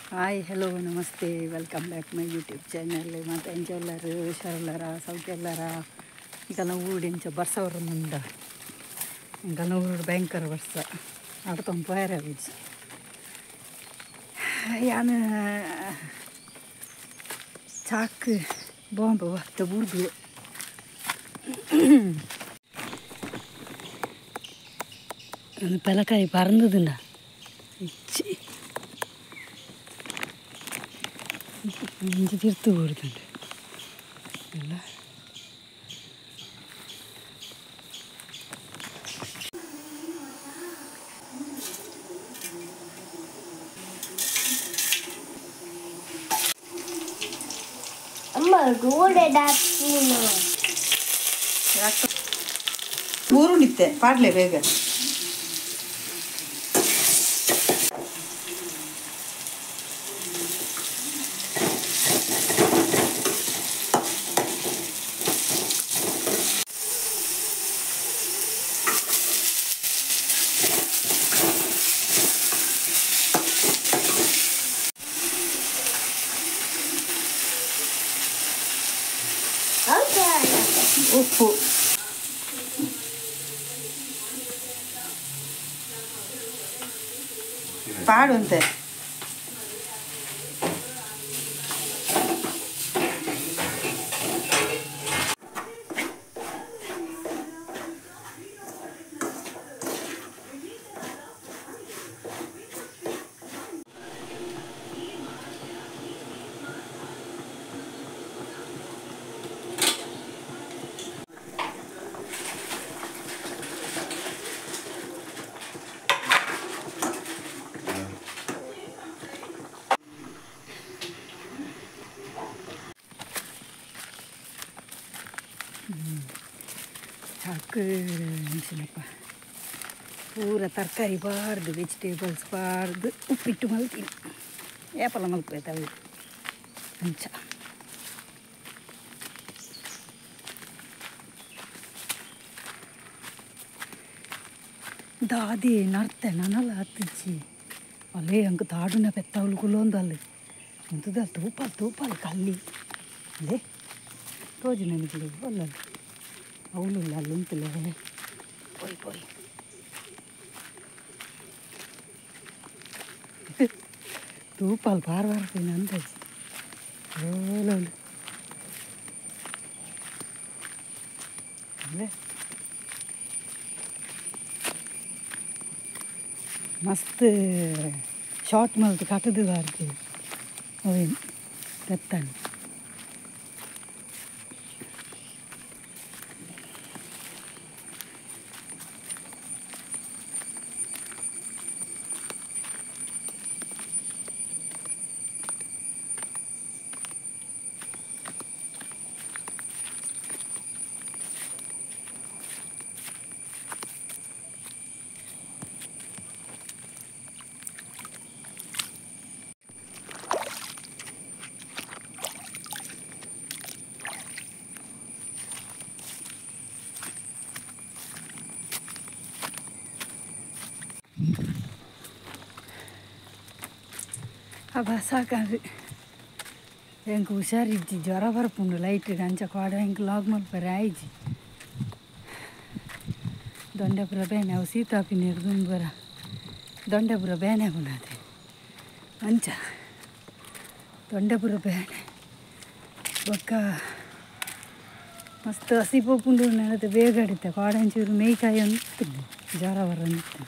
hi hello ನಮಸ್ತೆ welcome back my YouTube channel ಮತ್ತು ಎಂಚೆಲ್ಲರು ಹುಷಾರೆಲ್ಲರ ಸೌಖ್ಯೆಲ್ಲರ ಇಂಕಲ್ನ ಊರಿಂಚ ಬರ್ಸವ್ರ ಮುಂದೆ ಇಂಕಲ್ನ ಊರು ಭಯಂಕರ ಬರ್ಸ ಅಡ್ತೊಂದು ಪೋಯರ ಬೀಚ್ ಯಾನು ಚಾಕ್ ಬಾಂಬ್ ಹೊತ್ತ ಬುಡ್ದು ಒಂದು ಪೆಲಕಾಯಿ ಪರಂದದುಂಡ ಇಚ್ಚಿ ಇಂಚಿ ತಿರ್ತು ಬರುತ್ತುಂಟು ಎಲ್ಲ ಊರುಂಡಿತ್ತೆ ಪಾಡ್ಲೆ ಬೇಗ ಉಪ್ಪು ಪಾಡುಂತೆ ಸಾಕು ಅನ್ಸಿನಪ್ಪ ಪೂರ ತರಕಾರಿ ಬಾರ್ದು ವೆಜಿಟೇಬಲ್ಸ್ ಬಾರ್ದು ಉಪ್ಪಿಟ್ಟು ಮಲ್ತೀನಿ ಏಪಲ ಮಲ್ಪೈತವೆ ಅಂಚ ದಾದಿ ನರ್ತೆ ನನ್ನಲ್ಲ ಹತ್ತಿಚ್ಚಿ ಅಲ್ಲೇ ಅಂಕ ತಾಡುನ ಪೆತ್ತವಳು ಕುಲೊಂದಲ್ಲ ಎಂತದ ತೂಪಲ್ ಕಲ್ಲಿ ಅಲ್ಲೇ ತೋಜು ನನಗೆ ಅಲ್ಲ ಅವಳು ಅಲ್ಲಿ ಉಂಟಲ್ಲ ಪೋಯ್ ತೂಪಲ್ ಪಾರ್ವಾರ್ತೀನಿ ಅಂದಾಜು ಓಲವಳು ಅಲ್ಲೇ ಮಸ್ತ್ ಶಾರ್ಟ್ ಮಲ್ತು ಕಟ್ಟದು ಬಾರ್ದು ಅವೇನು ತೆತ್ತಾನು ಅಬ್ಬ ಸಾಕಾದು ಹೆಂಗೆ ಹುಷಾರಿಜ್ಜಿ ಜ್ವರ ಬರ್ಪುಂಡು ಲೈಟ್ ಅಂಚ ಕಾಡ ಹೆಂಗೆ ಲಾಗ್ ಮಲ್ಪರೆ ಆಯ್ಜಿ ದೊಂಡೆಪುರ ಬೇನೆ ಅವು ಸೀತಾಪಿ ನೀರು ಬರ ದೊಂಡೆಪುರ ಬೇನೆ ಬುಡದೆ ಅಂಚ ದೊಂಡೆಪುರ ಬೇನೆ ಬೊಕ್ಕ ಮಸ್ತ್ ಹಸಿ ಪೋಪುಂಡು ನನತ್ತೆ ಬೇಗ ಅಡಿತೆ ಕಾಡ ಒಂಚೂರು ಮೇಯ್ಕಾಯಿ ಅಂತಿದ್ದೆ ಜ್ವರ ಬರ ಅಂತಿದ್ದೆ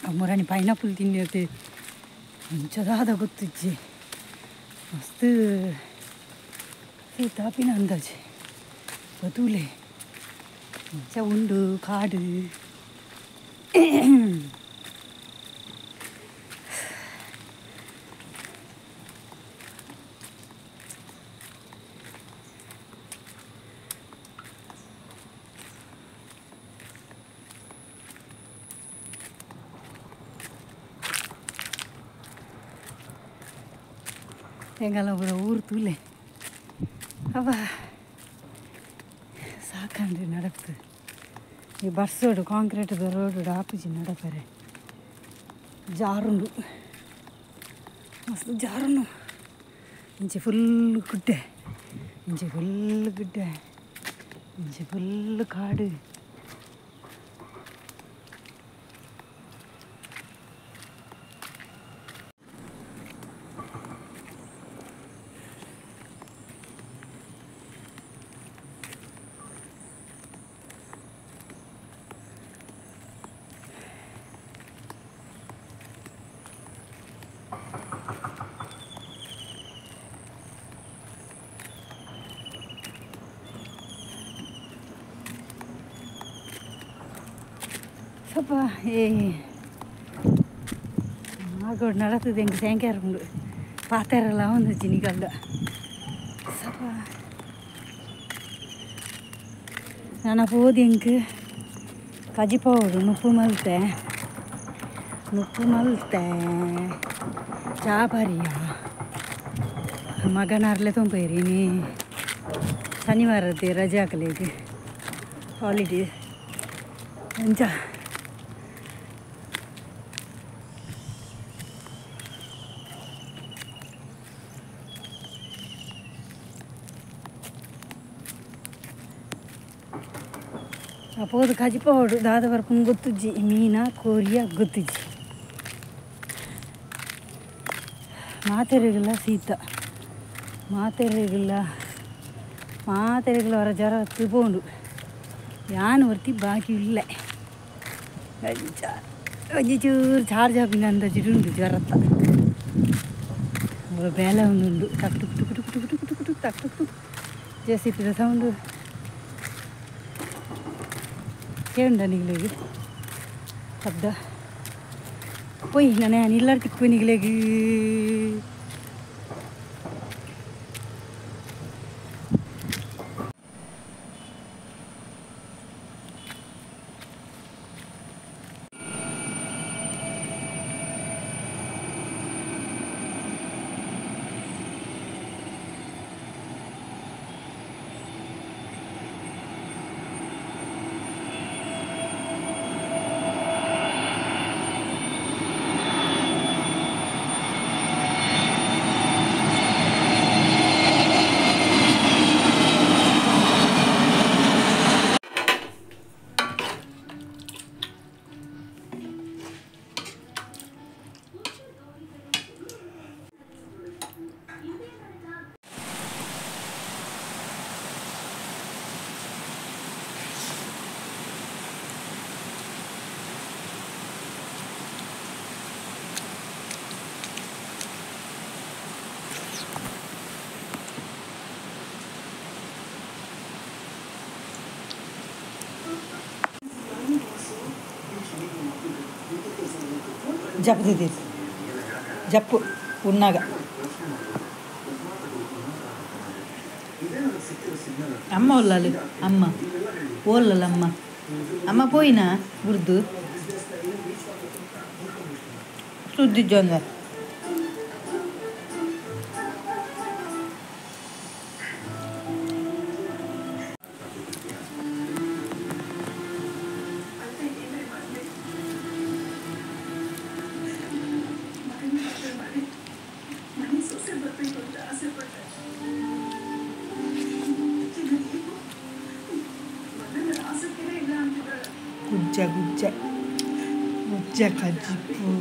ಅಮ್ಮರಾಣಿ ಪೈನಾಪಲ್ ತಿನ್ನತ್ತೆ ಅಂಚದಾದ ಗೊತ್ತಿಜ್ಜಿ ಮಸ್ತ್ ಸೀತಾಪಿನ ಅಂದಾಜಿ ಬದುಲೆ ಅಂಚ ಉಂಡು ಕಾಡು ಹೆಂಗಲ್ಲ ಬರೋ ಊರು ತೂಲೆ ಅವ ಸಾಕಂಡ್ರಿ ನಡಕ್ತು ಈ ಬಸ್ ರೋಡ್ ಕಾಂಕ್ರೀಟ್ ರೋಡ್ ಆಪುಜಿ ನಡಪರೆ ಜಾರುಂಡು मस्त जारणं इंचे फुल गुड्डे इंचे फुल काडु ಸ್ವಲ್ಪ ಆಗೋಡು ನಡತದೆ ಹೆಂಗೆ ಸ್ಯಾಂಕ್ಯಾರ ಉಂಡು ಪಾತೆರೆಲ್ಲ ಒಂದು ಜಿನಿಗಲ್ದ ಸ್ವಲ್ಪ ನಾನು ಹೋದಿ ಹೆಂಗೆ ಕಜಿಪೋಡು ನುಪ್ಪು ಮಲ್ತೆ ಚಾಪರಿಯ ಮಗನಾರ್ಲೆ ತೊಂಪೇರಿನಿ ಶನಿವಾರದ್ದು ರಜೆ ಹಾಕಲಿಗೆ ಹಾಲಿಡೇ ಎಂಚ ಅಪೋದು ಕಜಿಪೋಡು ದಾದ ಬರ್ಪು ಗೊತ್ತುಜ್ಜಿ ಮೀನ ಕೋರಿಯ ಗೊತ್ತುಜ್ಜಿ ಮಾತೆರೆಗಿಲ್ಲ ಶೀತ ಮಾತೆರೆಗಿಲ್ಲ ಹೊರ ಜ್ವರ ತಿಳ್ಕೊಂಡು ಯಾನು ವರ್ತಿ ಬಾಕಿ ಇಲ್ಲ ಒಂಜಿ ಚೂರು ಚಾರ್ಜ್ ಹಾಪಿನ ಅಂದಾಜುಂಡು ಜ್ವರತ್ತ ಬೇಲೆ ಒಂದುಂಡು ಟಕ್ took took took took took took took ಟಕ್ ಟುಕ್ ಟುಕ್ ಜೇಸಿಪಿದ ಸೌಂಡು ಕೇಂಡ ನಿಗ್ಲೇಗಿ ಶಬ್ದ ಪೊಯ್ ನಾನು ಎಲ್ಲರೂ ತಿಕ್ಕು ನಿಗ್ಲೇಗಿ ಜಪ್ಪದಿದ್ದೀರಿ ಜಪ್ಪು ಉಣ್ಣಾಗ ಅಮ್ಮ ಒಲ್ಲಲ್ಲಿ ಅಮ್ಮ ಓಲ್ಲಲ್ಲ ಅಮ್ಮ ಪೋಯಿನಾ ಗುರ್ದು ಸುದ್ದಿಜ್ಜೊಂದ ಗುಜ್ಜ ಕಜ್ಜಿಪು